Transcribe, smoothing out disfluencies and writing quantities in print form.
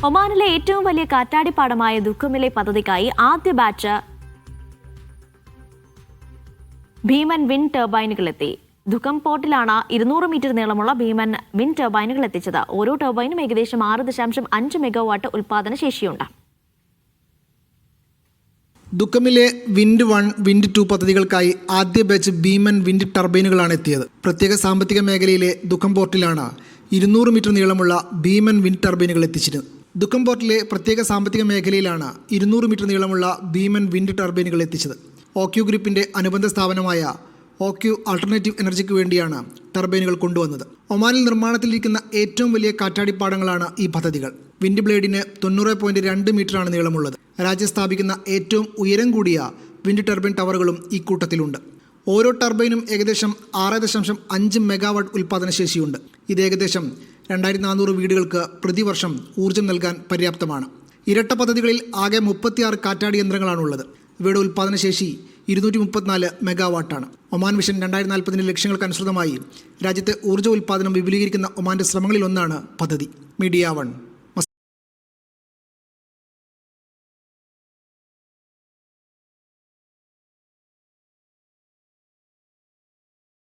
ഒമാനിലെ ഏറ്റവും വലിയ കാറ്റാടിപ്പാടമായ ദുഃഖമിലെ പദ്ധതിക്കായി ആദ്യ ബാച്ച് ഭീമൻ വിൻഡ് ടർബൈനുകളെത്തി. ദുഃഖം പോർട്ടിലാണ് 200 മീറ്റർ നീളമുള്ള ഭീമൻ വിൻഡ് ടർബൈനുകൾ എത്തിച്ചത്. ഓരോ ടർബൈനും ഏകദേശം 6.5 മെഗാവാട്ട് ഉൽപാദന ശേഷിയുണ്ട്. ദുഃഖമിലെ വിൻഡ് 1, വിൻഡ് 2 പദ്ധതികൾക്കായി ആദ്യ ബാച്ച് ഭീമൻ വിൻഡ് ടർബൈനുകളാണ് എത്തിയത്. പ്രത്യേക സാമ്പത്തിക മേഖലയിലെ ദുഃഖം പോർട്ടിലാണ് 200 മീറ്റർ നീളമുള്ള ഭീമൻ വിൻഡ് ടർബൈനുകൾ എത്തിച്ചത്. ദുഃഖം പോർട്ടിലെ പ്രത്യേക സാമ്പത്തിക മേഖലയിലാണ് 200 മീറ്റർ നീളമുള്ള ഭീമൻ വിൻഡ് ടർബൈനുകൾ എത്തിച്ചത്. OQ ഗ്രൂപ്പിന്റെ അനുബന്ധ സ്ഥാപനമായ OQ ആൾട്ടർനേറ്റീവ് എനർജിക്ക് വേണ്ടിയാണ് ടർബൈനുകൾ കൊണ്ടുവന്നത്. ഒമാനിൽ നിർമ്മാണത്തിലിരിക്കുന്ന ഏറ്റവും വലിയ കാറ്റാടിപ്പാടങ്ങളാണ് ഈ പദ്ധതികൾ. വിൻഡ് ബ്ലേഡിന് 90.2 മീറ്ററാണ് നീളമുള്ളത്. രാജ്യം സ്ഥാപിക്കുന്ന ഏറ്റവും ഉയരം കൂടിയ വിൻഡ് ടർബൈൻ ടവറുകളും ഈ കൂട്ടത്തിലുണ്ട്. ഓരോ ടർബൈനും ഏകദേശം 6.5 മെഗാവാട്ട് ഉൽപ്പാദന ശേഷിയുണ്ട്. ഇത് ഏകദേശം 2400 വീടുകൾക്ക് പ്രതിവർഷം ഊർജ്ജം നൽകാൻ പര്യാപ്തമാണ്. ഇരട്ട പദ്ധതികളിൽ ആകെ 36 കാറ്റാടി യന്ത്രങ്ങളാണുള്ളത്. ഇവയുടെ ഉൽപ്പാദന ശേഷി 234 മെഗാവാട്ടാണ്. ഒമാൻ വിഷൻ 2040 ലക്ഷ്യങ്ങൾക്കനുസൃതമായി രാജ്യത്തെ ഊർജ്ജ ഉൽപ്പാദനം വിപുലീകരിക്കുന്ന ഒമാന്റെ ശ്രമങ്ങളിലൊന്നാണ് പദ്ധതി. മീഡിയ 1.